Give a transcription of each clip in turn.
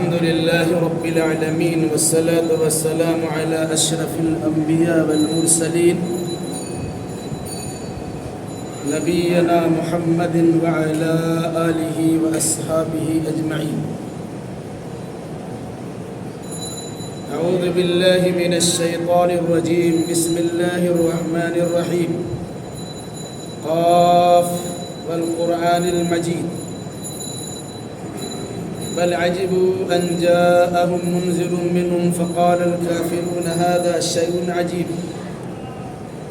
الحمد لله رب العالمين والصلاة والسلام على أشرف الأنبياء والمرسلين نبينا محمد وعلى آله وأصحابه أجمعين. أعوذ بالله من الشيطان الرجيم. بسم الله الرحمن الرحيم. قاف والقرآن المجيد بل عجبوا أن جاءهم منذر منهم فقال الكافرون هذا شيء عجيب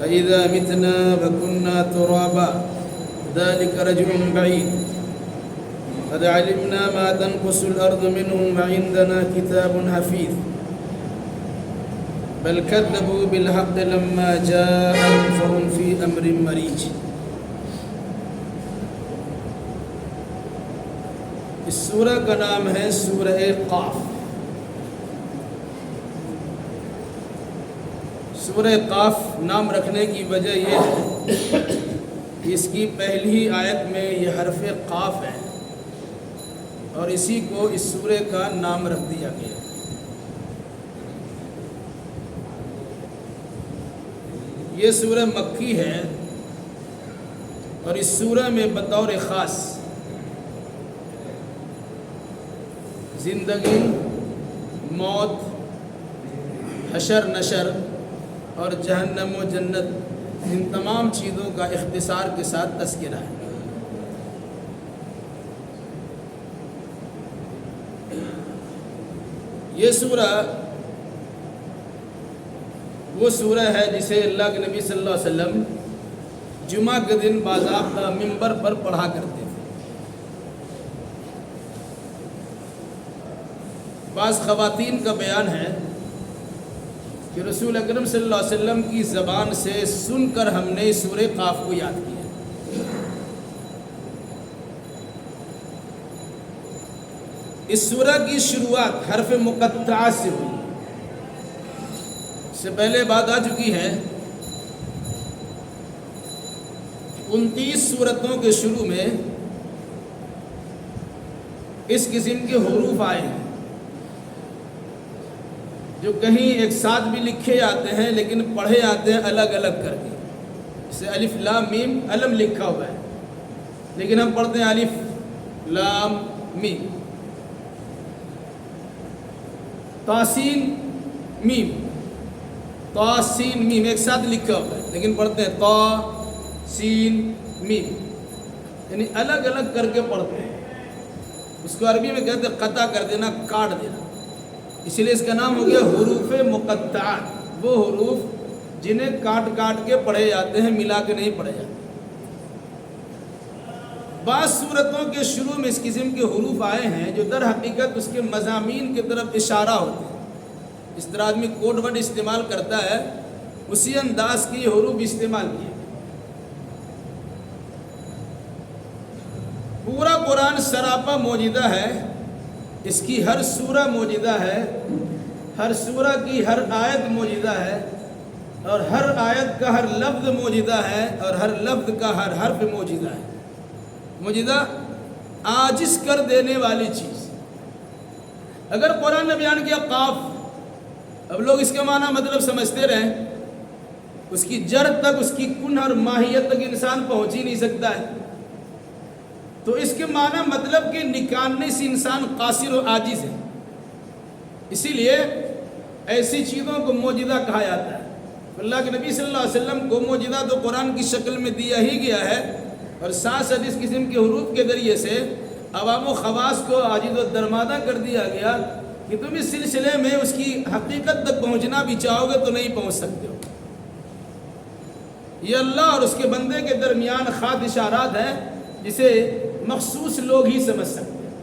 أإذا متنا وكنا ترابا ذلك رجع بعيد قد علمنا ما تنقص الأرض منهم وعندنا كتاب حفيظ بل كذبوا بالحق لما جاءهم فهم في أمر مريج. اس سورہ کا نام ہے سورہ قاف. سورہ قاف نام رکھنے کی وجہ یہ ہے کہ اس کی پہلی آیت میں یہ حرف قاف ہے اور اسی کو اس سورہ کا نام رکھ دیا گیا. یہ سورہ مکی ہے اور اس سورہ میں بطور خاص زندگی، موت، حشر نشر اور جہنم و جنت ان تمام چیزوں کا اختصار کے ساتھ تذکرہ ہے. یہ سورہ وہ سورہ ہے جسے اللہ کے نبی صلی اللہ علیہ وسلم جمعہ کے دن باضابطہ منبر پر پڑھا کرتے تھے. بعض خواتین کا بیان ہے کہ رسول اکرم صلی اللہ علیہ وسلم کی زبان سے سن کر ہم نے سورہ قاف کو یاد کیا. اس سورہ کی شروعات حرف مقطعہ سے ہوئی. اس سے پہلے بات آ چکی ہے 29 سورتوں کے شروع میں اس قسم کے حروف آئے ہیں جو کہیں ایک ساتھ بھی لکھے جاتے ہیں لیکن پڑھے جاتے ہیں الگ الگ کر کے. جیسے الف لام میم علم لکھا ہوا ہے لیکن ہم پڑھتے ہیں الف لام میم. تاسین میم، تاسین میم ایک ساتھ لکھا ہوا ہے لیکن پڑھتے ہیں تا سین میم، یعنی الگ الگ کر کے پڑھتے ہیں. اس کو عربی میں کہتے ہیں قطع کر دینا، کاٹ دینا. اسی لیے اس کا نام ہو گیا حروف مقطعات. وہ حروف جنہیں کاٹ کاٹ کے پڑھے جاتے ہیں، ملا کے نہیں پڑھے جاتے. بعض صورتوں کے شروع میں اس قسم کے حروف آئے ہیں جو در حقیقت اس کے مضامین کی طرف اشارہ ہوتے ہیں. اس طرح آدمی کوڈ ورڈ استعمال کرتا ہے، اسی انداز کی یہ حروف استعمال کیے. پورا قرآن سراپا موجودہ ہے. اس کی ہر سورہ موجودہ ہے، ہر سورہ کی ہر آیت موجودہ ہے اور ہر آیت کا ہر لفظ موجودہ ہے اور ہر لفظ کا ہر حرف موجودہ ہے. موجودہ عاجز کر دینے والی چیز. اگر قرآن نے بیان کیا قاف، اب لوگ اس کا معنی مطلب سمجھتے رہیں، اس کی جڑ تک، اس کی کن اور ماہیت تک انسان پہنچ ہی نہیں سکتا ہے. تو اس کے معنی مطلب کہ نکالنے سے انسان قاصر و عاجز ہے. اسی لیے ایسی چیزوں کو معجزہ کہا جاتا ہے. اللہ کے نبی صلی اللہ علیہ وسلم کو معجزہ تو قرآن کی شکل میں دیا ہی گیا ہے اور ساتھ ساتھ اس قسم کے حروف کے ذریعے سے عوام و خواص کو عاجز و درمادہ کر دیا گیا کہ تم اس سلسلے میں اس کی حقیقت تک پہنچنا بھی چاہو گے تو نہیں پہنچ سکتے ہو. یہ اللہ اور اس کے بندے کے درمیان خاص اشارات ہیں جسے مخصوص لوگ ہی سمجھ سکتے ہیں.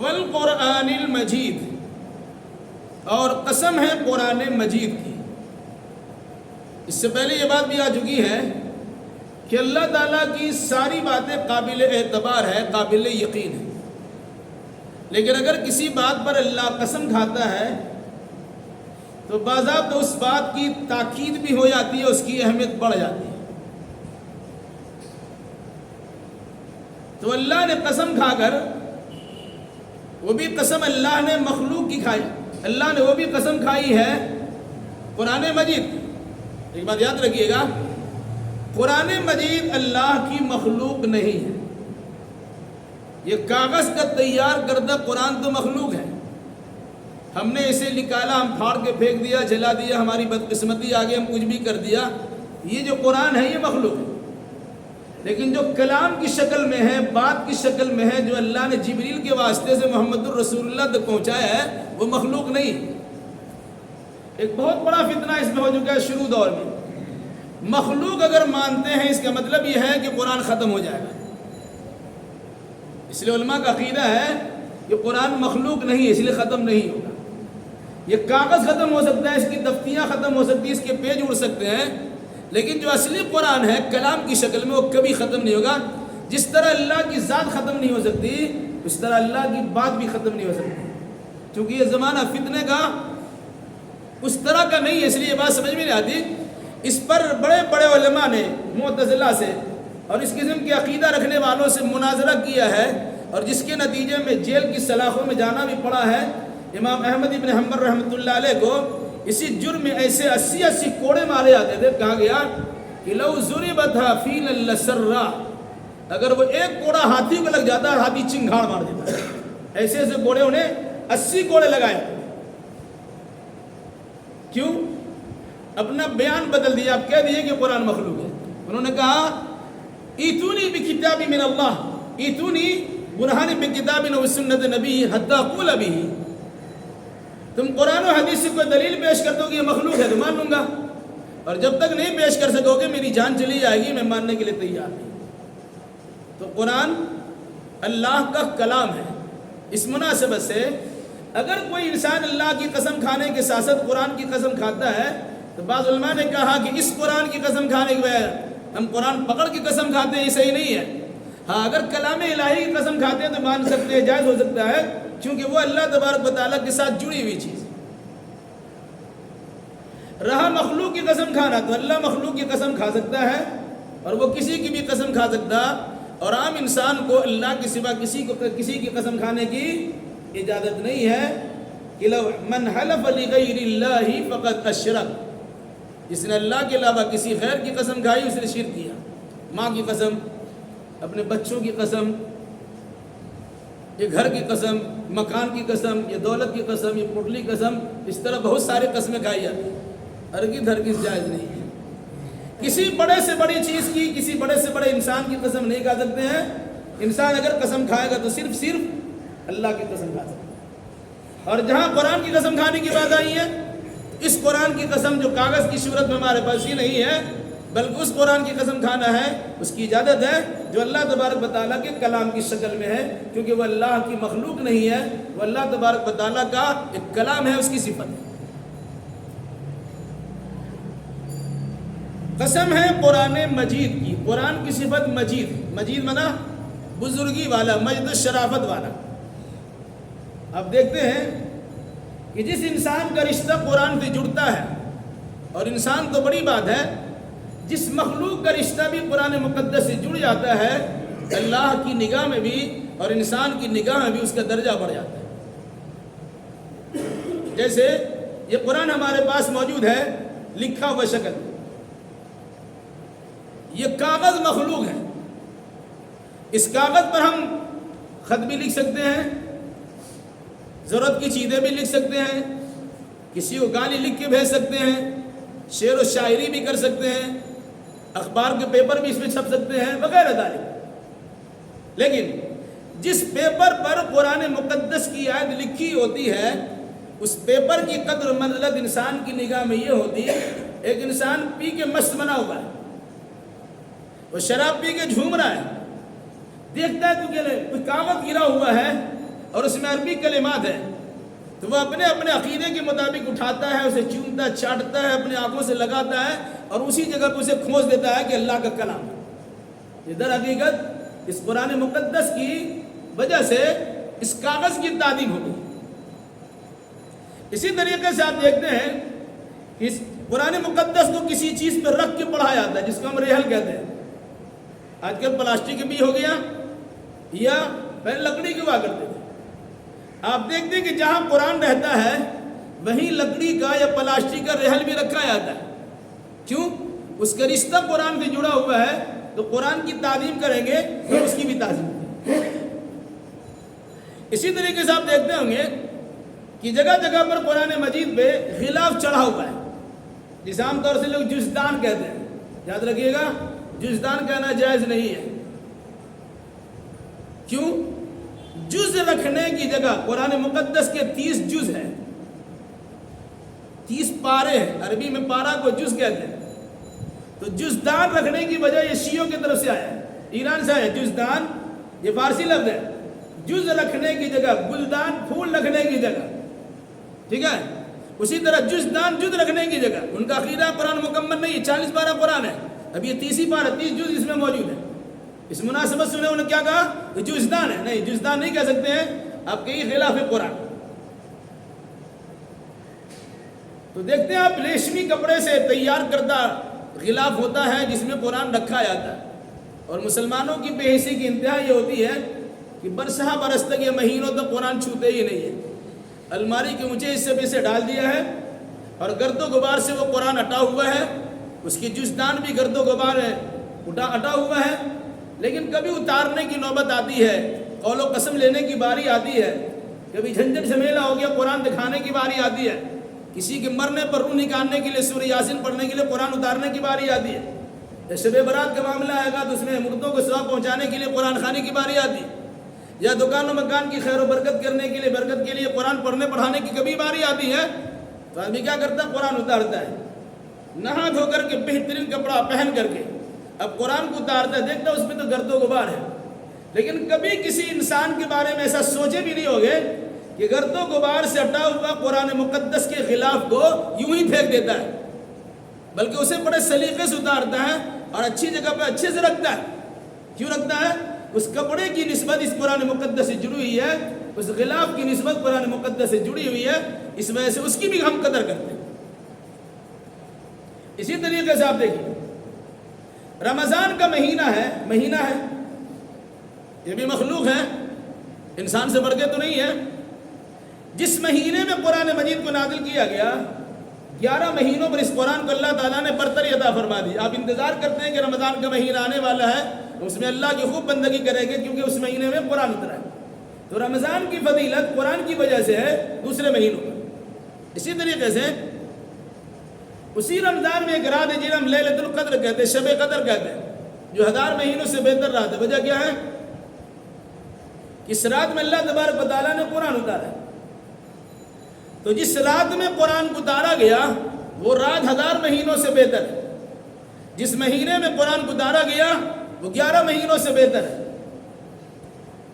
والقرآن المجید، اور قسم ہے قرآن مجید کی. اس سے پہلے یہ بات بھی آ چکی ہے کہ اللہ تعالیٰ کی ساری باتیں قابل اعتبار ہے، قابل یقین ہے. لیکن اگر کسی بات پر اللہ قسم کھاتا ہے تو باضابطہ اس بات کی تاکید بھی ہو جاتی ہے، اس کی اہمیت بڑھ جاتی ہے. تو اللہ نے قسم کھا کر، وہ بھی قسم اللہ نے مخلوق کی کھائی، اللہ نے وہ بھی قسم کھائی ہے قرآن مجید. ایک بات یاد رکھیے گا، قرآن مجید اللہ کی مخلوق نہیں ہے. یہ کاغذ کا تیار کردہ قرآن تو مخلوق ہے، ہم نے اسے نکالا، ہم پھاڑ کے پھینک دیا، جلا دیا، ہماری بدقسمتی آگے ہم کچھ بھی کر دیا. یہ جو قرآن ہے یہ مخلوق ہے. لیکن جو کلام کی شکل میں ہے، بات کی شکل میں ہے، جو اللہ نے جبریل کے واسطے سے محمد الرسول اللہ تک پہنچایا ہے، وہ مخلوق نہیں. ایک بہت بڑا فتنہ اس میں ہو چکا ہے شروع دور میں. مخلوق اگر مانتے ہیں اس کا مطلب یہ ہے کہ قرآن ختم ہو جائے گا. اس لیے علماء کا عقیدہ ہے کہ قرآن مخلوق نہیں ہے، اس لیے ختم نہیں ہوگا. یہ کاغذ ختم ہو سکتا ہے، اس کی دفتیاں ختم ہو سکتی ہیں، اس کے پیج اڑ سکتے ہیں، لیکن جو اصلی قرآن ہے کلام کی شکل میں وہ کبھی ختم نہیں ہوگا. جس طرح اللہ کی ذات ختم نہیں ہو سکتی، اس طرح اللہ کی بات بھی ختم نہیں ہو سکتی. کیونکہ یہ زمانہ فتنے کا اس طرح کا نہیں ہے، اس لیے یہ بات سمجھ میں نہیں آتی. اس پر بڑے بڑے علماء نے معتزلہ سے اور اس قسم کے عقیدہ رکھنے والوں سے مناظرہ کیا ہے، اور جس کے نتیجے میں جیل کی سلاخوں میں جانا بھی پڑا ہے. امام احمد ابن حنبل رحمۃ اللہ علیہ کو اسی جرم میں ایسے 80 کوڑے مارے جاتے تھے. کہا گیا کہ لو ضربتھا فیلا لسرا، اگر وہ ایک کوڑا ہاتھی کو لگ جاتا ہاتھی چنگھاڑ مار دیتا. ایسے ایسے کوڑے انہیں 80 کوڑے لگائے. کیوں؟ اپنا بیان بدل دیا. آپ کہہ دیے کہ قرآن مخلوق ہے. انہوں نے کہا ایتونی بکتاب من اللہ، ایتونی برہان بکتاب و سنت نبی حتی اقول بھی. تم قرآن و حدیث سے کوئی دلیل پیش کر دو کہ یہ مخلوق ہے تو مان لوں گا، اور جب تک نہیں پیش کر سکو گے میری جان چلی جائے گی، میں ماننے کے لیے تیار نہیں. تو قرآن اللہ کا کلام ہے. اس مناسبت سے اگر کوئی انسان اللہ کی قسم کھانے کے ساتھ ساتھ قرآن کی قسم کھاتا ہے تو بعض علماء نے کہا کہ اس قرآن کی قسم کھانے کے بغیر ہم قرآن پکڑ کی قسم کھاتے ہیں، یہ صحیح نہیں ہے. ہاں اگر کلام الہی کی قسم کھاتے ہیں تو مان سکتے ہیں، جائز ہو سکتا ہے، کیونکہ وہ اللہ تبارک و تعالیٰ کے ساتھ جڑی ہوئی چیز. رہا مخلوق کی قسم کھانا تو اللہ مخلوق کی قسم کھا سکتا ہے اور وہ کسی کی بھی قسم کھا سکتا، اور عام انسان کو اللہ کے سوا کسی کی قسم کھانے کی اجازت نہیں ہے. کہ لو من حلف لغیر اللہ فقد اشرک، جس نے اللہ کے علاوہ کسی غیر کی قسم کھائی اس نے شرک کیا. ماں کی قسم، اپنے بچوں کی قسم، یہ گھر کی قسم، مکان کی قسم، یہ دولت کی قسم، یہ پٹلی قسم، اس طرح بہت ساری قسمیں کھائی جاتی ہیں. ہرگز جائز نہیں ہے. کسی بڑے سے بڑی چیز کی، کسی بڑے سے بڑے انسان کی قسم نہیں کھا سکتے ہیں. انسان اگر قسم کھائے گا تو صرف اللہ کی قسم کھا سکتا ہے. اور جہاں قرآن کی قسم کھانے کی بات آئی ہے، اس قرآن کی قسم جو کاغذ کی صورت میں ہمارے پاس ہی نہیں ہے، بلکہ اس قرآن کی قسم کھانا ہے، اس کی اجازت ہے جو اللہ تبارک و تعالیٰ کے کلام کی شکل میں ہے، کیونکہ وہ اللہ کی مخلوق نہیں ہے، وہ اللہ تبارک و تعالیٰ کا ایک کلام ہے، اس کی صفت ہے. قسم ہے قرآن مجید کی. قرآن کی صفت مجید، مجید منا بزرگی والا، مجد و شرافت والا. آپ دیکھتے ہیں کہ جس انسان کا رشتہ قرآن سے جڑتا ہے، اور انسان تو بڑی بات ہے، جس مخلوق کا رشتہ بھی قرآن مقدس سے جڑ جاتا ہے، اللہ کی نگاہ میں بھی اور انسان کی نگاہ میں بھی اس کا درجہ بڑھ جاتا ہے. جیسے یہ قرآن ہمارے پاس موجود ہے لکھا ہوا شکل، یہ کاغذ مخلوق ہے. اس کاغذ پر ہم خط بھی لکھ سکتے ہیں، ضرورت کی چیزیں بھی لکھ سکتے ہیں، کسی کو گالی لکھ کے بھیج سکتے ہیں، شعر و شاعری بھی کر سکتے ہیں، اخبار کے پیپر بھی اس میں چھپ سکتے ہیں وغیرہ ذالک. لیکن جس پیپر پر قرآن مقدس کی آیت لکھی ہوتی ہے، اس پیپر کی قدر و منزلت انسان کی نگاہ میں یہ ہوتی ہے، ایک انسان پی کے مست بنا ہوا ہے، وہ شراب پی کے جھوم رہا ہے، دیکھتا ہے تو کوئی کاغذ گرا ہوا ہے اور اس میں عربی کلمات ہیں، تو وہ اپنے عقیدے کے مطابق اٹھاتا ہے، اسے چومتا چاٹتا ہے، اپنے آنکھوں سے لگاتا ہے اور اسی جگہ پہ اسے کھوج دیتا ہے کہ اللہ کا کلام ہے. یہ در حقیقت اس قرآن مقدس کی وجہ سے اس کاغذ کی تعظیم ہو گئی. اسی طریقے سے آپ دیکھتے ہیں کہ اس قرآن مقدس کو کسی چیز پہ رکھ کے پڑھایا جاتا ہے، جس کو ہم ریحل کہتے ہیں. آج کل پلاسٹک بھی ہو گیا، یا پہلے لکڑی کے ہوا کرتے تھے. آپ دیکھتے ہیں کہ جہاں قرآن رہتا ہے وہیں لکڑی کا یا پلاسٹک کا رحل بھی رکھا جاتا ہے. کیوں؟ اس کا رشتہ قرآن سے جڑا ہوا ہے، تو قرآن کی تعظیم کریں گے تو اس کی بھی تعظیم کریں گے. اسی طریقے سے آپ دیکھتے ہوں گے کہ جگہ جگہ پر قرآن مجید پہ غلاف چڑھا ہوا ہے، جسے عام طور سے لوگ جزدان کہتے ہیں. یاد رکھیے گا، جزدان کہنا جائز نہیں ہے. کیوں؟ جز رکھنے کی جگہ قرآن مقدس کے 30 جز ہیں، 30 پارے ہیں. عربی میں پارہ کو جز کہتے ہیں. تو جزدان رکھنے کی وجہ یہ شیعوں کی طرف سے آیا ہے، ایران سے آیا. جزدان یہ فارسی لفظ ہے. جز رکھنے کی جگہ، گلدان پھول رکھنے کی جگہ، ٹھیک ہے. اسی طرح جزدان جز رکھنے کی جگہ. ان کا عقیدہ قرآن مکمل نہیں ہے، 40 پارہ قرآن ہے، اب یہ 30 پارہ 30 جز اس میں موجود ہے. اس مناسبت سے انہوں نے کیا کہا؟ کہ جزدان ہے. نہیں، جزدان نہیں کہہ سکتے ہیں، آپ کہیں خلاف قرآن. تو دیکھتے ہیں آپ، ریشمی کپڑے سے تیار کردہ غلاف ہوتا ہے جس میں قرآن رکھا جاتا ہے. اور مسلمانوں کی بے حسی کی انتہا یہ ہوتی ہے کہ برسہ برس تک یا مہینوں تک قرآن چھوتے ہی نہیں ہے. الماری کے اونچے حصے پہ سے ڈال دیا ہے اور گرد و غبار سے وہ قرآن ہٹا ہوا ہے. اس کی جزدان بھی گرد و غبار ہے، ہٹا ہوا ہے. لیکن کبھی اتارنے کی نوبت آتی ہے، قول و قسم لینے کی باری آتی ہے، کبھی جھنجھٹ جھمیلا ہو گیا قرآن دکھانے کی باری آتی ہے، کسی کے مرنے پر روح نکالنے کے لیے سورہ یاسین پڑھنے کے لیے قرآن اتارنے کی باری آتی ہے. شب برات کا معاملہ آئے گا تو اس میں مردوں کو ثواب پہنچانے کے لیے قرآن خوانی کی باری آتی ہے. یا دکان و مکان کی خیر و برکت کرنے کے لیے، برکت کے لیے قرآن پڑھنے پڑھانے کی کبھی باری آتی ہے. تو آدمی کیا کرتا ہے؟ قرآن اتارتا ہے، نہا دھو کر کے بہترین کپڑا پہن کر کے اب قرآن کو اتارتا ہے. دیکھتا ہے اس میں تو گرد و غبار ہے. لیکن کبھی کسی انسان کے بارے میں ایسا سوچے بھی نہیں ہوگے کہ گرد و غبار سے ہٹا ہوا قرآن مقدس کے غلاف کو یوں ہی پھینک دیتا ہے، بلکہ اسے بڑے سلیقے سے اتارتا ہے اور اچھی جگہ پہ اچھے سے رکھتا ہے. کیوں رکھتا ہے؟ اس کپڑے کی نسبت اس قرآن مقدس سے جڑی ہوئی ہے، اس غلاف کی نسبت قرآن مقدس سے جڑی ہوئی ہے، اس وجہ سے اس کی بھی ہم قدر کرتے ہیں. اسی طریقے سے آپ دیکھیں، رمضان کا مہینہ ہے، یہ بھی مخلوق ہے، انسان سے بڑھ کے تو نہیں ہے. جس مہینے میں قرآن مجید کو نازل کیا گیا، 11 مہینوں پر اس قرآن کو اللہ تعالیٰ نے برتری عطا فرما دی. آپ انتظار کرتے ہیں کہ رمضان کا مہینہ آنے والا ہے، اس میں اللہ کی خوب بندگی کریں گے کیونکہ اس مہینے میں قرآن اترا ہے. تو رمضان کی فضیلت قرآن کی وجہ سے ہے دوسرے مہینوں پر. اسی طریقے سے اسی رمضان میں ایک رات ہے جنہیں ہم لیلۃ القدر کہتے ہیں، شب قدر کہتے ہیں، جو 1000 مہینوں سے بہتر رات ہے. وجہ کیا ہے؟ اس رات میں اللہ تبارک و تعالیٰ نے قرآن اتارا ہے. تو جس رات میں قرآن کو اتارا گیا وہ رات 1000 مہینوں سے بہتر ہے. جس مہینے میں قرآن کو اتارا گیا وہ 11 مہینوں سے بہتر ہے.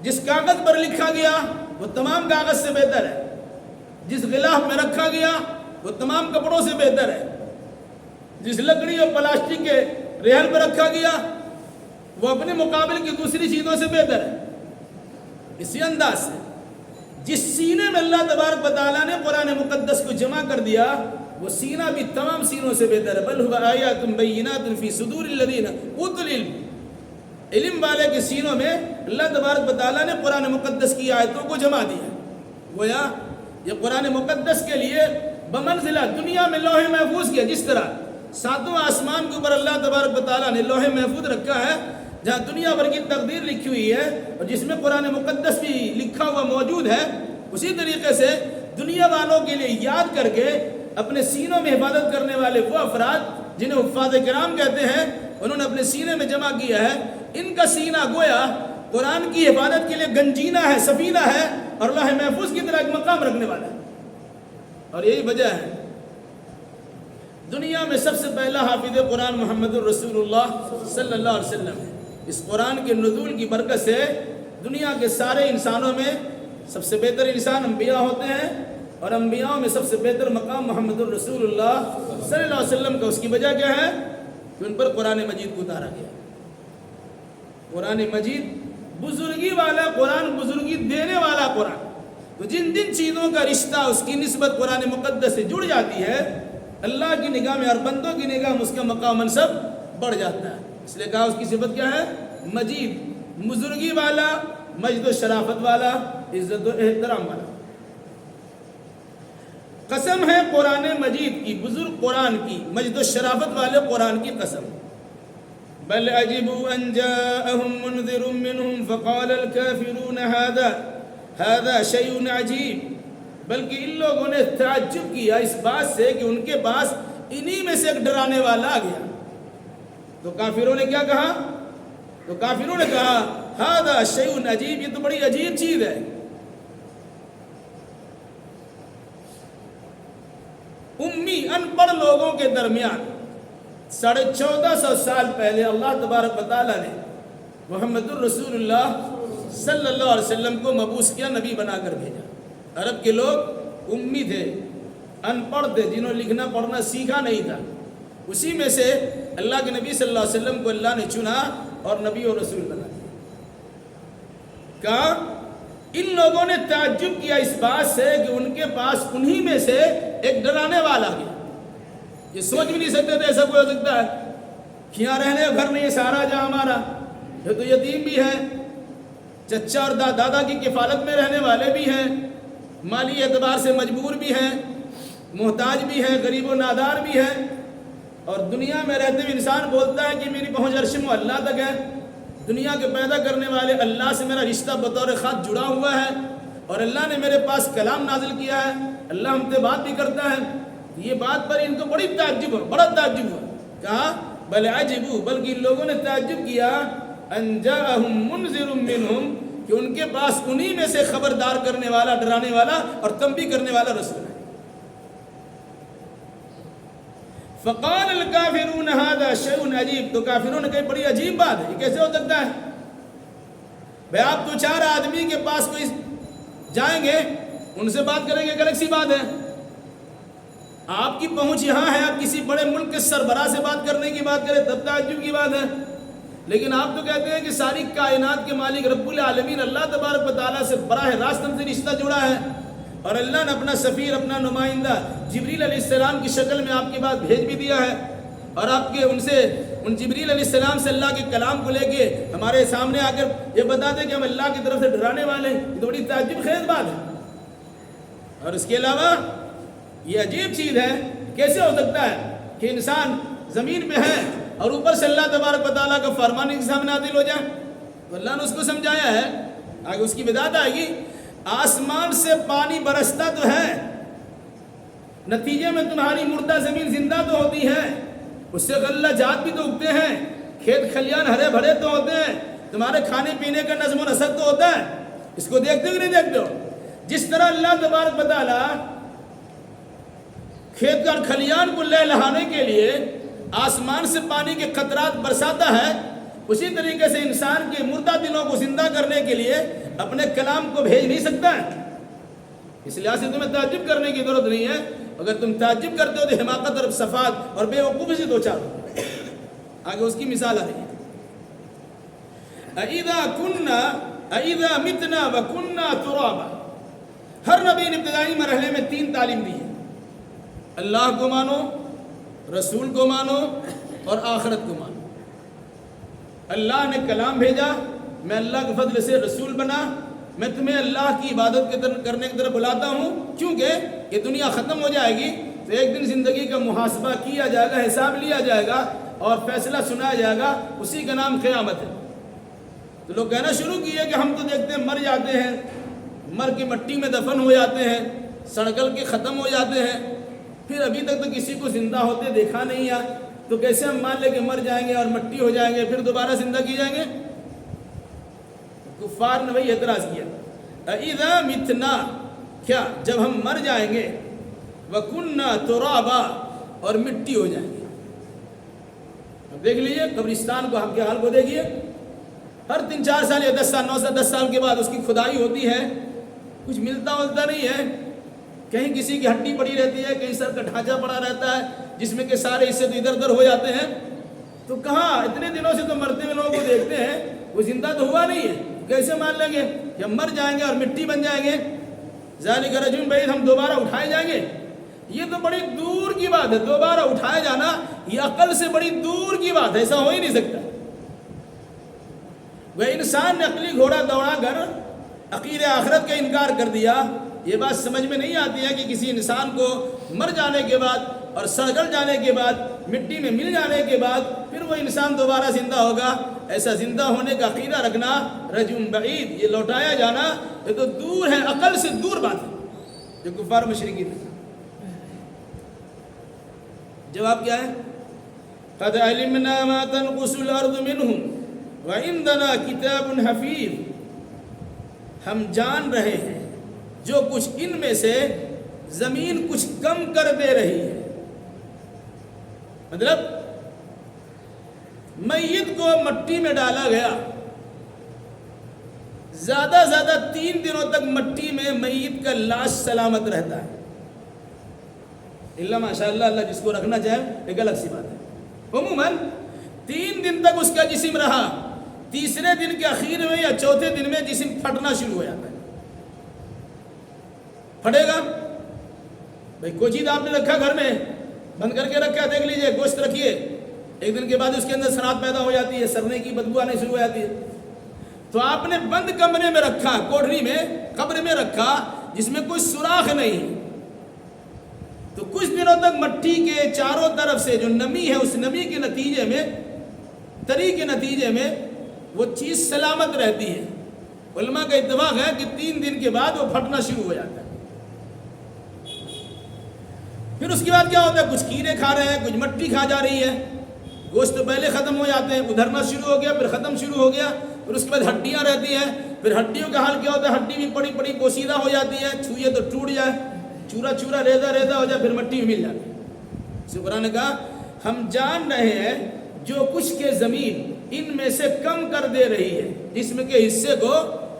جس کاغذ پر لکھا گیا وہ تمام کاغذ سے بہتر ہے. جس غلاف میں رکھا گیا وہ تمام کپڑوں سے بہتر ہے. جس لکڑی اور پلاسٹک کے ریحل پر رکھا گیا وہ اپنے مقابل کی دوسری چیزوں سے بہتر ہے. اسی انداز سے جس سینے میں اللہ تبارک و تعالیٰ نے قرآن مقدس کو جمع کر دیا وہ سینہ بھی تمام سینوں سے بہتر ہے. بل هو آیات بینات فی صدور الذین اوتوا العلم. علم والے کے سینوں میں اللہ تبارک و تعالیٰ نے قرآن مقدس کی آیتوں کو جمع دیا. گویا یہ قرآن مقدس کے لیے بمنزلہ دنیا میں لوح محفوظ کیا. جس طرح 7واں آسمان کے اوپر اللہ تبارک و تعالیٰ نے لوح محفوظ رکھا ہے جہاں دنیا بھر کی تقدیر لکھی ہوئی ہے اور جس میں قرآن مقدس بھی لکھا ہوا موجود ہے، اسی طریقے سے دنیا والوں کے لیے یاد کر کے اپنے سینوں میں حفاظت کرنے والے وہ افراد جنہیں حفاظ کرام کہتے ہیں، انہوں نے اپنے سینے میں جمع کیا ہے. ان کا سینہ گویا قرآن کی حفاظت کے لیے گنجینہ ہے، سفینہ ہے اور لوح محفوظ کی طرح ایک مقام رکھنے والا ہے. اور یہی وجہ ہے دنیا میں سب سے پہلا حافظ قرآن محمد الرسول اللہ صلی اللہ علیہ وسلم ہے. اس قرآن کے نزول کی برکت سے دنیا کے سارے انسانوں میں سب سے بہتر انسان انبیاء ہوتے ہیں اور انبیاء میں سب سے بہتر مقام محمد الرسول اللہ صلی اللہ علیہ وسلم کا. اس کی وجہ کیا ہے کہ ان پر قرآن مجید کو اتارا گیا. قرآن مجید بزرگی والا قرآن، بزرگی دینے والا قرآن. تو جن جن چیزوں کا رشتہ اس کی نسبت قرآن مقدس سے جڑ جاتی ہے، اللہ کی نگاہ میں اور بندوں کی نگاہ میں اس کا مقام منصب بڑھ جاتا ہے. اس لیے کہا اس کی صفت کیا ہے؟ مجید، بزرگی والا، مجد و شرافت والا، عزت و احترام والا۔ قسم ہے قرآن مجید کی، بزرگ قرآن کی، مجد و شرافت والے قرآن کی قسم۔ بل عجبوا ان جاءهم منذر منهم فقال الكافرون هذا شيء عجیب، بلکہ ان لوگوں نے تعجب کیا اس بات سے کہ ان کے پاس انہی میں سے ایک ڈرانے والا آ گیا۔ تو کافروں نے کیا کہا؟ تو کافروں نے کہا هذا شيء عجیب، یہ تو بڑی عجیب چیز ہے۔ امی ان پڑھ لوگوں کے درمیان 1450 سال پہلے اللہ تبارک و تعالیٰ نے محمد الرسول اللہ صلی اللہ علیہ وسلم کو مبعوث کیا، نبی بنا کر بھیجا۔ عرب کے لوگ امی تھے، ان پڑھ تھے، جنہوں نے لکھنا پڑھنا سیکھا نہیں تھا، اسی میں سے اللہ کے نبی صلی اللہ علیہ وسلم کو اللہ نے چنا اور نبی اور رسول بنا دیا۔ کہا ان لوگوں نے تعجب کیا اس بات سے کہ ان کے پاس انہی میں سے ایک ڈرانے والا گیا۔ یہ سوچ بھی نہیں سکتے تھے ایسا کوئی ہو سکتا ہے کہ یہاں رہنے کا گھر نہیں ہے، سارا جہاں ہمارا، یہ تو یتیم بھی ہے، چچا اور دادا کی کفالت میں رہنے والے بھی ہیں، مالی اعتبار سے مجبور بھی ہیں، محتاج بھی ہیں، غریب و نادار بھی ہیں، اور دنیا میں رہتے ہوئے انسان بولتا ہے کہ میری پہنچ عرش اللہ تک ہے، دنیا کے پیدا کرنے والے اللہ سے میرا رشتہ بطور خاص جڑا ہوا ہے، اور اللہ نے میرے پاس کلام نازل کیا ہے، اللہ ہم سے بات بھی کرتا ہے۔ یہ بات پر ان کو بڑا تعجب ہوا۔ کہا بل عجبوا، بلکہ ان لوگوں نے تعجب کیا ان جاءهم منذر منهم، کہ ان کے پاس انہی میں سے خبردار کرنے والا، ڈرانے والا اور تنبیہ کرنے والا رسول ہے۔ فقال الکافرون هذا شیء عجیب، تو کافروں نے کہا بڑی عجیب بات ہے، یہ کیسے ہو سکتا ہے؟ بھئی آپ تو 4 آدمی کے پاس کوئی جائیں گے، ان سے بات کریں گے، ایک الگ سی بات ہے۔ آپ کی پہنچ یہاں ہے، آپ کسی بڑے ملک کے سربراہ سے بات کرنے کی بات کریں تب تعجب کی بات ہے، لیکن آپ تو کہتے ہیں کہ ساری کائنات کے مالک رب العالمین اللہ تبارک و تعالیٰ سے براہ راست ہم سے رشتہ جڑا ہے، اور اللہ نے اپنا سفیر، اپنا نمائندہ جبریل علیہ السلام کی شکل میں آپ کے بعد بھیج بھی دیا ہے، اور آپ کے ان جبریل علیہ السلام سے اللہ کے کلام کو لے کے ہمارے سامنے آ کر یہ بتا دیں کہ ہم اللہ کی طرف سے ڈرانے والے ہیں۔ یہ تو بڑی تعجب خیز بات ہے۔ اور اس کے علاوہ یہ عجیب چیز ہے، کیسے ہو سکتا ہے کہ انسان زمین پہ ہے اور اوپر سے اللہ تبارک و تعالیٰ کا فرمان کے سامنے نازل ہو جائے؟ تو اللہ نے اس کو سمجھایا ہے، آگے اس کی بدعت آئے گی۔ آسمان سے پانی برستا تو ہے، نتیجے میں تمہاری مردہ زمین زندہ تو ہوتی ہے، اس سے غلہ جات بھی تو اگتے ہیں، کھیت کھلیان ہرے بھرے تو ہوتے ہیں، تمہارے کھانے پینے کا نظم و نسق تو ہوتا ہے، اس کو دیکھتے ہو کہ نہیں دیکھتے ہو؟ جس طرح اللہ تبارک و تعالیٰ کھیت اور کھلیان کو لہلانے کے لیے آسمان سے پانی کے قطرات برساتا ہے، اسی طریقے سے انسان کے مردہ دلوں کو زندہ کرنے کے لیے اپنے کلام کو بھیج نہیں سکتا ہے۔ اس لحاظ سے تمہیں تعجب کرنے کی ضرورت نہیں ہے، اگر تم تعجب کرتے ہو تو حماقت اور صفات اور بے وقوفی سے دوچار ہو۔ آگے اس کی مثال آ رہی ہے، اَإِذَا مِتْنَا وَكُنَّا تُرَابًا۔ ہر نبی نے ابتدائی مرحلے میں 3 تعلیم دی ہے، اللہ کو مانو، رسول کو مانو اور آخرت کو مانو۔ اللہ نے کلام بھیجا، میں اللہ کے فضل سے رسول بنا، میں تمہیں اللہ کی عبادت کرنے کی طرف بلاتا ہوں، کیونکہ یہ دنیا ختم ہو جائے گی تو ایک دن زندگی کا محاسبہ کیا جائے گا، حساب لیا جائے گا اور فیصلہ سنایا جائے گا، اسی کا نام قیامت ہے۔ تو لوگ کہنا شروع کیے کہ ہم تو دیکھتے ہیں مر جاتے ہیں، مر کے مٹی میں دفن ہو جاتے ہیں، سڑگل کے ختم ہو جاتے ہیں، پھر ابھی تک تو کسی کو زندہ ہوتے دیکھا نہیں ہے، تو کیسے ہم مان لیں کہ مر جائیں گے اور مٹی ہو جائیں گے پھر دوبارہ زندہ کی جائیں گے؟ کفار نے وہی اعتراض کیا، اِذَا مِتْنَا، کیا جب ہم مر جائیں گے، وَكُنَّا تُرَابًا، اور مٹی ہو جائیں گے۔ اب دیکھ لیجئے قبرستان کو، ہم کے حال کو دیکھیے، ہر 3-4 سال یا 10 سال 9 سال 10 سال کے بعد اس کی کھدائی ہوتی ہے، کچھ ملتا نہیں ہے، کہیں کسی کی ہڈی پڑی رہتی ہے، کہیں سر کا ڈھانچہ پڑا رہتا ہے جس میں کہ سارے حصے تو ادھر ادھر ہو جاتے ہیں۔ تو کہاں اتنے دنوں سے تو مرتے ہوئے لوگوں کو دیکھتے ہیں، وہ زندہ تو ہوا نہیں ہے، کیسے مان لیں گے کہ ہم مر جائیں گے اور مٹی بن جائیں گے؟ ذالک رجل بعید، ہم دوبارہ اٹھائے جائیں گے؟ یہ تو بڑی دور کی بات ہے، دوبارہ اٹھائے جانا یہ عقل سے بڑی دور کی بات ہے، ایسا ہو ہی نہیں سکتا۔ وہ انسان نے عقلی گھوڑا دوڑا کر عقیدہ آخرت کا انکار کر دیا. یہ بات سمجھ میں نہیں آتی ہے کہ کسی انسان کو مر جانے کے بعد اور سڑگل جانے کے بعد مٹی میں مل جانے کے بعد پھر وہ انسان دوبارہ زندہ ہوگا. ایسا زندہ ہونے کا عقیدہ رکھنا رجم بعید، یہ لوٹایا جانا یہ تو دور ہے، عقل سے دور بات ہے جو کفار مشرکین ہے. جواب کیا ہے؟ قد علمنا ما تنقص الارض منهم وعندنا کتاب حفیظ. ہم جان رہے ہیں جو کچھ ان میں سے زمین کچھ کم کر دے رہی ہے. مطلب میت کو مٹی میں ڈالا گیا، زیادہ زیادہ 3 دنوں تک مٹی میں میت کا لاش سلامت رہتا ہے. اللہ ماشاء اللہ، اللہ جس کو رکھنا چاہے ایک الگ سی بات ہے. عموماً 3 دن تک اس کا جسم رہا، تیسرے دن کے اخیر میں یا چوتھے دن میں جسم پھٹنا شروع ہو جاتا ہے. پھٹے گا بھائی، کوئی چیز آپ نے رکھا گھر میں بند کر کے رکھا، دیکھ لیجئے گوشت رکھیے، ایک دن کے بعد اس کے اندر سرات پیدا ہو جاتی ہے، سرنے کی بدبو آنے شروع ہو جاتی ہے. تو آپ نے بند کمرے میں رکھا، کوٹری میں، قبر میں رکھا جس میں کوئی سوراخ نہیں، تو کچھ دنوں تک مٹی کے چاروں طرف سے جو نمی ہے اس نمی کے نتیجے میں، تری کے نتیجے میں وہ چیز سلامت رہتی ہے. علماء کا اتفاق ہے کہ 3 دن کے بعد وہ پھٹنا شروع ہو جاتا ہے. پھر اس کے بعد کیا ہوتا ہے؟ کچھ کیڑے کھا رہے ہیں، کچھ مٹی کھا جا رہی ہے، گوشت تو پہلے ختم ہو جاتے ہیں، ادھرنا شروع ہو گیا، پھر ختم شروع ہو گیا. پھر اس کے بعد ہڈیاں رہتی ہیں، پھر ہڈیوں کا حال کیا ہوتا ہے؟ ہڈی بھی بڑی بڑی پوسیدہ ہو جاتی ہے، چھوئے تو ٹوٹ جائے، چورا چورا ریزہ ریزہ ہو جائے، پھر مٹی میں مل جاتی ہے. اس قرآن نے کہا ہم جان رہے ہیں جو کچھ کے زمین ان میں سے کم کر دے رہی ہے، جسم کے حصے کو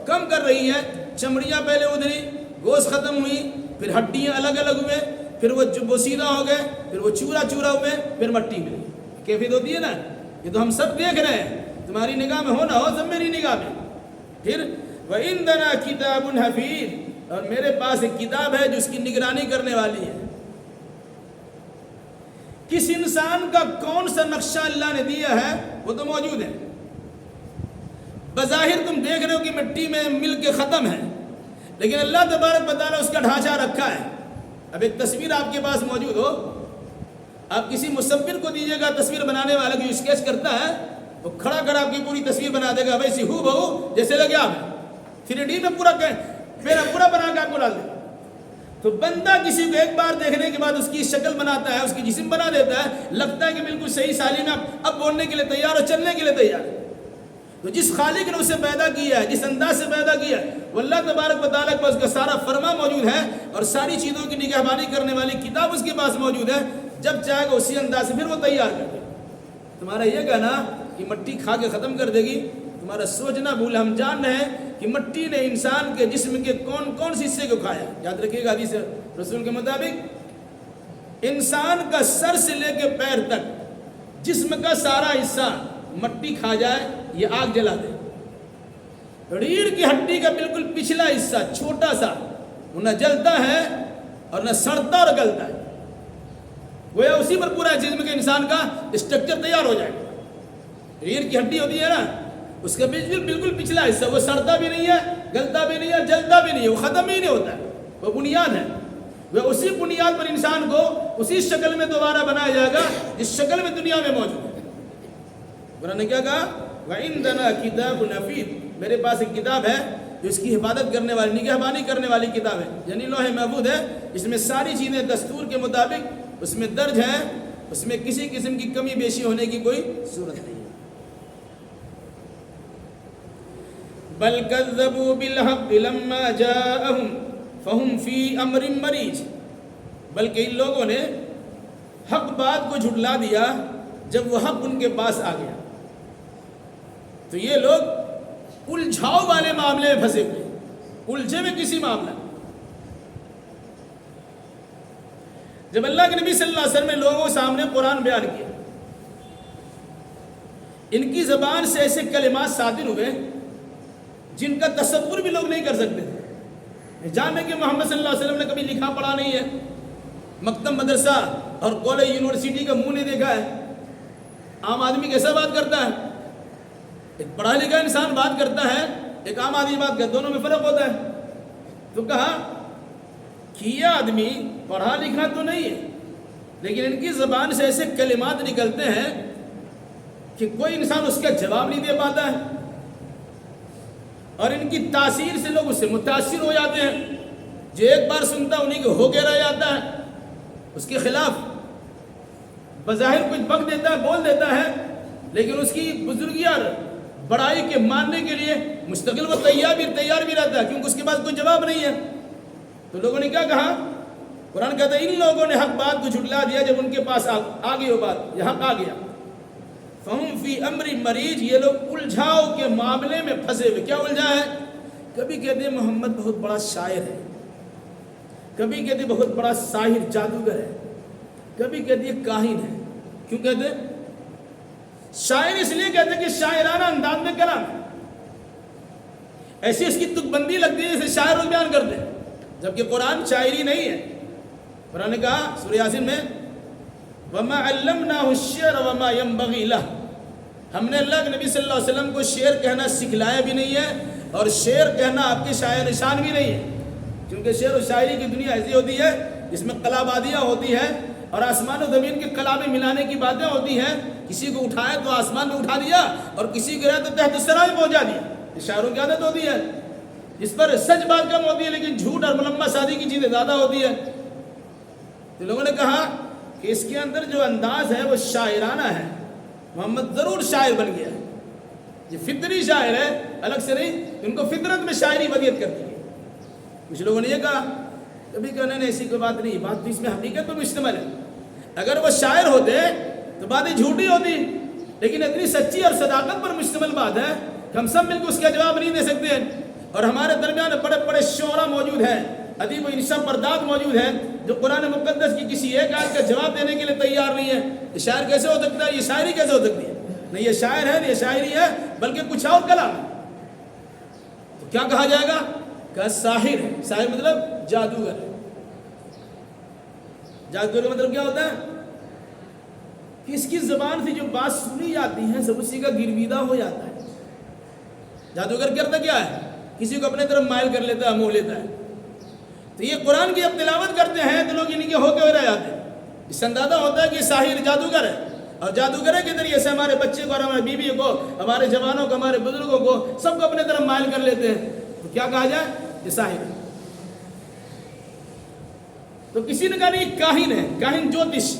کم کر رہی ہے. چمڑیاں پہلے ادھری، گوشت ختم ہوئی، پھر ہڈیاں الگ الگ ہوئے، پھر وہ بوسیدہ ہو گئے، پھر وہ چورا چورا ہوئے، پھر مٹی ملی. کیفیت ہوتی ہے نا، یہ تو ہم سب دیکھ رہے ہیں، تمہاری نگاہ میں ہو نہ ہو، سب میری نگاہ میں. پھر وَإِنَّنَا كِتَابٌ حَفِيظٌ، اور میرے پاس ایک کتاب ہے جو اس کی نگرانی کرنے والی ہے. کس انسان کا کون سا نقشہ اللہ نے دیا ہے وہ تو موجود ہے. بظاہر تم دیکھ رہے ہو کہ مٹی میں مل کے ختم ہے، لیکن اللہ تبارک و تعالیٰ اس کا ڈھانچہ رکھا ہے. اب ایک تصویر آپ کے پاس موجود ہو، آپ کسی مصور کو دیجیے گا، تصویر بنانے والا جو اسکیچ کرتا ہے وہ کھڑا کر آپ کی پوری تصویر بنا دے گا ویسی ہو بہو جیسے لگے آپ 3D میں پورا بنا کے آپ کو ڈال دے. تو بندہ کسی کو ایک بار دیکھنے کے بعد اس کی شکل بناتا ہے، اس کی جسم بنا دیتا ہے، لگتا ہے کہ بالکل صحیح سالم ہے، اب بولنے کے لیے تیار اور چلنے کے لیے تیار ہے. تو جس خالق نے اسے پیدا کیا ہے، جس انداز سے پیدا کیا ہے، وہ اللہ تبارک و تعالیٰ کے پاس کا سارا فرما موجود ہے اور ساری چیزوں کی نگہبانی کرنے والی کتاب اس کے پاس موجود ہے. جب چاہے گا اسی انداز سے پھر وہ تیار کر دے. تمہارا یہ کہنا کہ مٹی کھا کے ختم کر دے گی، تمہارا سوچنا بھول. ہم جان رہے ہیں کہ مٹی نے انسان کے جسم کے کون کون سے حصے کو کھایا. یاد رکھیے گا حدیث رسول کے مطابق انسان کا سر سے لے کے پیر تک جسم کا سارا حصہ مٹی کھا جائے یہ آگ جلا دے. ریڑھ کی ہڈی کا بالکل پچھلا حصہ چھوٹا سا وہ نہ جلتا ہے اور نہ سڑتا اور گلتا ہے، وہ اسی پر پورا جسم کے انسان کا اسٹرکچر تیار ہو جائے. ریڑھ کی ہڈی ہوتی ہے نا، اس کا بالکل پچھلا حصہ وہ سڑتا بھی نہیں ہے، گلتا بھی نہیں ہے، جلتا بھی نہیں ہے، وہ ختم ہی نہیں ہوتا ہے، وہ بنیاد ہے. وہ اسی بنیاد پر انسان کو اسی شکل میں دوبارہ بنایا جائے گا جس شکل میں دنیا میں موجود ہے. قرآن نے کیا کہا؟ وَعِنْدَنَا كِتَابٌ حَفِيظٌ، میرے پاس ایک کتاب ہے جو اس کی حفاظت کرنے والی، نگہبانی کرنے والی کتاب ہے، یعنی لوح محفوظ ہے. اس میں ساری چیزیں دستور کے مطابق اس میں درج ہیں، اس میں کسی قسم کی کمی بیشی ہونے کی کوئی صورت نہیں ہے. بل كذبوا بالحق لما جاءهم فهم في امر مريج، بلکہ ان لوگوں نے حق بات کو جھٹلا دیا جب وہ حق ان کے پاس آ گیا. تو یہ لوگ الجھاؤ والے معاملے میں پھنسے ہوئے، الجھے میں کسی معاملہ. جب اللہ کے نبی صلی اللہ علیہ وسلم نے لوگوں کے سامنے قرآن بیان کیا، ان کی زبان سے ایسے کلمات صادر ہوئے جن کا تصور بھی لوگ نہیں کر سکتے تھے. جاننے کہ محمد صلی اللہ علیہ وسلم نے کبھی لکھا پڑھا نہیں ہے، مکتب مدرسہ اور کالج یونیورسٹی کا منہ نہیں دیکھا ہے. عام آدمی کیسا بات کرتا ہے؟ ایک پڑھا لکھا انسان بات کرتا ہے، ایک عام آدمی بات کرتا ہے، دونوں میں فرق ہوتا ہے. تو کہا کہ یہ آدمی پڑھا لکھا تو نہیں ہے، لیکن ان کی زبان سے ایسے کلمات نکلتے ہیں کہ کوئی انسان اس کا جواب نہیں دے پاتا ہے، اور ان کی تاثیر سے لوگ اس سے متاثر ہو جاتے ہیں. جو ایک بار سنتا انہیں کو ہو کے رہ جاتا ہے، اس کے خلاف بظاہر کچھ بک دیتا ہے، بول دیتا ہے، لیکن اس کی بزرگی اور بڑائی کے ماننے کے لیے مستقل وہ تیار بھی رہتا ہے، کیونکہ اس کے پاس کوئی جواب نہیں ہے. تو لوگوں نے کیا کہا؟ قرآن کہتا ہے ان لوگوں نے حق بات کو جھٹلا دیا جب ان کے پاس آ گئی وہ بات، یہ حق آ گیا. فہم فی امر مریج، یہ لوگ الجھاؤ کے معاملے میں پھنسے ہوئے. کیا الجھا ہے؟ کبھی کہتے ہیں محمد بہت بڑا شاعر ہے، کبھی کہتے ہیں بہت بڑا ساحر جادوگر ہے، کبھی کہتے ہیں کاہن ہے. کیوں کہتے ہیں؟ شاعر اس لیے کہتے ہیں کہ شاعرانہ انداز میں کلام ہے، ایسی اس کی تک بندی لگتی ہے جیسے شاعر لوگ بیان کرتے ہیں، جبکہ قرآن شاعری نہیں ہے. قرآن نے کہا سورہ یاسین میں وَمَا عَلَّمْنَاهُ الشِّعْرَ وَمَا يَنبَغِي لَهُ، ہم نے اللہ کے نبی صلی اللہ علیہ وسلم کو شعر کہنا سکھلایا بھی نہیں ہے، اور شعر کہنا آپ کے شاعر نشان بھی نہیں ہے. کیونکہ شعر و شاعری کی دنیا ایسی ہوتی ہے جس میں قلابادیاں ہوتی ہیں اور آسمان و زمین کے کلامیں ملانے کی باتیں ہوتی ہیں. کسی کو اٹھائے تو آسمان میں اٹھا دیا، اور کسی کو رہے تو تحت الثری میں پہنچا دیا. یہ شاعروں کی عادت ہوتی ہے، اس پر سچ بات کم ہوتی ہے لیکن جھوٹ اور ملمہ سازی کی چیزیں زیادہ ہوتی ہے. تو لوگوں نے کہا کہ اس کے اندر جو انداز ہے وہ شاعرانہ ہے، محمد ضرور شاعر بن گیا ہے، یہ فطری شاعر ہے، الگ سے نہیں. ان کو فطرت میں شاعری ودیت کرتی ہے. کچھ لوگوں نے یہ کہا، کبھی کہنے نے ایسی کوئی بات نہیں، بات تو اس میں حقیقت پر مشتمل ہے. اگر وہ شاعر ہوتے تو باتیں جھوٹی ہوتی، لیکن اتنی سچی اور صداقت پر مشتمل بات ہے کہ ہم سب مل کے اس کا جواب نہیں دے سکتے. اور ہمارے درمیان بڑے بڑے شعراء موجود ہیں، ادیب و انشا پرداز موجود ہیں، جو قرآن مقدس کی کسی ایک آیت کا جواب دینے کے لیے تیار نہیں ہے. یہ شاعر کیسے ہو سکتا ہے؟ یہ شاعری کیسے ہو سکتی ہے؟ نہیں یہ شاعر ہے، نہیں یہ شاعری ہے، بلکہ کچھ اور کلام ہے. تو کیا کہا جائے گا؟ کہ ساحر ہے. ساحر مطلب جادوگر ہے. جادوگر کا مطلب کیا ہوتا ہے؟ کہ اس کی زبان سے جو بات سنی جاتی ہے سب اسی کا گرویدہ ہو جاتا ہے. جادوگر کرتا کیا ہے؟ کسی کو اپنے طرف مائل کر لیتا ہے، موہ لیتا ہے. تو یہ قرآن کی جب تلاوت کرتے ہیں تو لوگ ان کے ہو کے رہ جاتے ہیں. اس سے اندازہ ہوتا ہے کہ ساحر جادوگر ہے، اور جادوگر کے ذریعے سے ہمارے بچے کو اور ہمارے بیوی کو، ہمارے جوانوں کو، ہمارے بزرگوں کو، سب کو اپنے طرف مائل کر لیتے ہیں. تو کیا کہا جائے؟ یہ ساحر ہے. تو کسی نے کہا نہیں کاہن ہے. کاہن جوتش،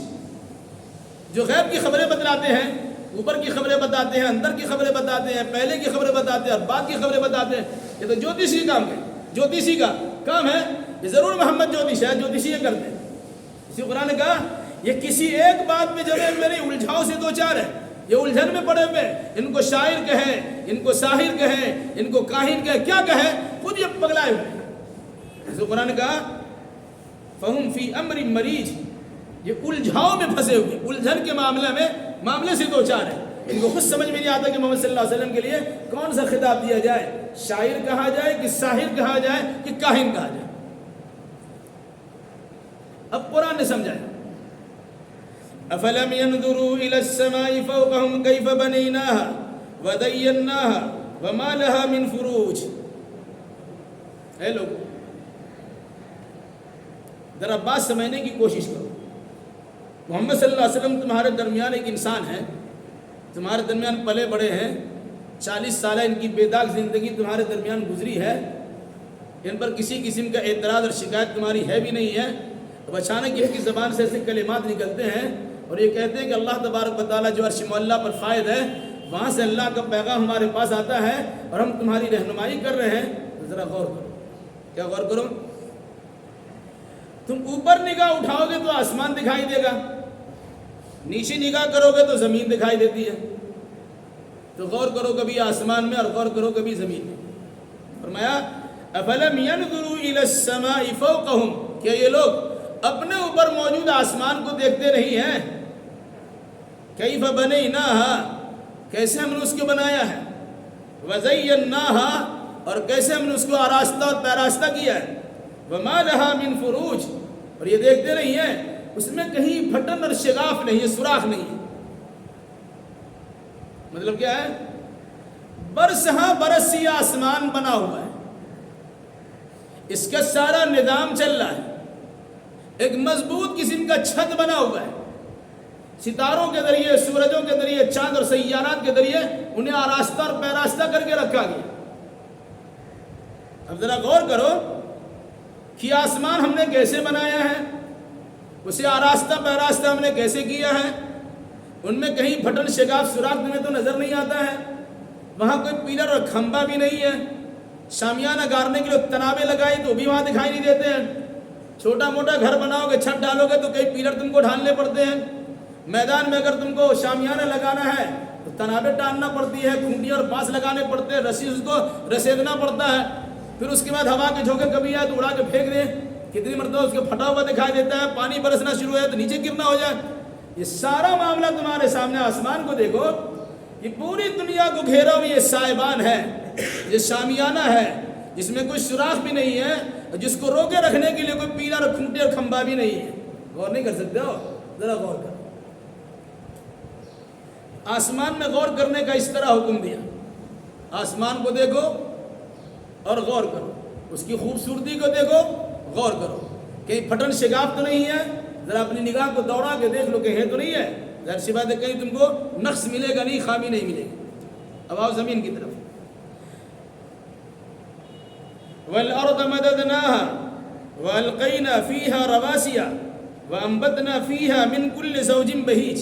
جو غیب کی خبریں بتلاتے ہیں، اوپر کی خبریں بتاتے ہیں، اندر کی خبریں بتاتے ہیں، پہلے کی خبریں بتاتے ہیں اور بعد کی خبریں بتاتے ہیں. یہ تو جوتشی کام ہے، جوتشی کا کام ہے. یہ ضرور محمد جوتش ہے، جوتشی یہ کرتے ہیں. اسی قرآن نے کہا یہ کسی ایک بات میں جمے ہوئے نہیں، الجھاؤ سے دو چار ہے، یہ الجھن میں پڑے ہوئے. ان کو شاعر کہیں، ان کو ساحر کہیں، ان کو کاہن کہیں، کیا کہیں، خود یہ پگلائے ہوئے. اسی قرآن نے کہا فہم فی امر مریج، یہ الجھاؤ میں پھنسے ہوئے، الجھن کے معاملے سے دو چار ہے. ان کو خود سمجھ میں نہیں آتا کہ محمد صلی اللہ علیہ وسلم کے لیے کون سا خطاب دیا جائے، شاعر کہا جائے کہ ساحر کہا جائے کہ کاہن کہا جائے. اب قرآن نے سمجھایا افلم ينظروا الى السماء فوقهم كيف بنيناها وزيناها وما لها من فروج. اے لوگ ذرا بات سمجھنے کی کوشش کرو. محمد صلی اللہ علیہ وسلم تمہارے درمیان ایک انسان ہے، تمہارے درمیان پلے بڑے ہیں، 40 سالہ ان کی بے داغ زندگی تمہارے درمیان گزری ہے، ان پر کسی قسم کا اعتراض اور شکایت تمہاری ہے بھی نہیں ہے. اب اچانک ان کی زبان سے ایسے کلمات نکلتے ہیں اور یہ کہتے ہیں کہ اللہ تبارک و تعالیٰ جو عرش معلیٰ پر فائد ہے، وہاں سے اللہ کا پیغام ہمارے پاس آتا ہے اور ہم تمہاری رہنمائی کر رہے ہیں. تو ذرا غور کرو. کیا غور کرو؟ تم اوپر نگاہ اٹھاؤ گے تو آسمان دکھائی دے گا، نیچے نگاہ کرو گے تو زمین دکھائی دیتی ہے. تو غور کرو کبھی آسمان میں اور غور کرو کبھی زمین میں. فرمایا افلم ينظروا الى السماء فوقهم، کیا یہ لوگ اپنے اوپر موجود آسمان کو دیکھتے نہیں ہیں؟ کیف بنیناها، کیسے ہم نے اس کو بنایا ہے، وزیناها، اور کیسے ہم نے اس کو آراستہ اور پیراستہ کیا ہے، وما لها من فروج، اور یہ دیکھتے نہیں ہیں اس میں کہیں پھٹن اور شگاف نہیں ہے، سوراخ نہیں ہے. مطلب کیا ہے؟ برسہ برس یہ آسمان بنا ہوا ہے، اس کا سارا نظام چل رہا ہے، ایک مضبوط قسم کا چھت بنا ہوا ہے، ستاروں کے ذریعے، سورجوں کے ذریعے، چاند اور سیارات کے ذریعے انہیں آراستہ اور پیراستہ کر کے رکھا گیا۔ اب ذرا غور کرو کہ آسمان ہم نے کیسے بنایا ہے، اسے آراستہ پیراستہ ہم نے کیسے کیا ہے، ان میں کہیں پھٹن شگاف سوراخ تمہیں تو نظر نہیں آتا ہے، وہاں کوئی پیلر اور کھمبا بھی نہیں ہے، شامیانہ گارنے کے لیے تنابے لگائی تو بھی وہاں دکھائی نہیں دیتے ہیں، چھوٹا موٹا گھر بناؤ گے، چھت ڈالو گے تو کئی پیلر تم کو ڈھالنے پڑتے ہیں، میدان میں اگر تم کو شامیانہ لگانا ہے تو تنابے ٹاننا پڑتی ہے، کھونٹی اور پاس لگانے پڑتے ہیں، رسی اس کو رسیدنا پڑتا ہے، پھر اس کے بعد ہوا کے جھونکے کبھی آئے تو اڑا کے پھینک دیں، کتنی مرتبہ اس کے پھٹا ہوا دکھائی دیتا ہے، پانی برسنا شروع ہے تو نیچے گرنا ہو جائے۔ یہ سارا معاملہ تمہارے سامنے، آسمان کو دیکھو، یہ پوری دنیا کو گھیرا ہوئی یہ سائبان ہے، یہ شامیانہ ہے جس میں کوئی سوراخ بھی نہیں ہے، اور جس کو روکے رکھنے کے لیے کوئی پیلر اور کھونٹی اور کھمبا بھی نہیں ہے۔ غور نہیں کر سکتے ہو؟ ذرا غور کرو، آسمان میں غور کرنے کا اس طرح حکم دیا، آسمان کو دیکھو اور غور کرو، اس کی خوبصورتی کو دیکھو، غور کرو، کہیں پھٹن شگاف تو نہیں ہے، ذرا اپنی نگاہ کو دوڑا کے دیکھ لو کہ ہے تو نہیں ہے، ظاہر سی بات ہے کہیں تم کو نقص ملے گا نہیں، خامی نہیں ملے گی۔ اب آؤ زمین کی طرف، وَالْأَرْضَ مَدَدْنَاهَا وَأَلْقَيْنَا فِيهَا رَوَاسِيَ وَأَنبَتْنَا فِيهَا مِنْ كُلِّ زَوْجٍ بَهِيجٍ۔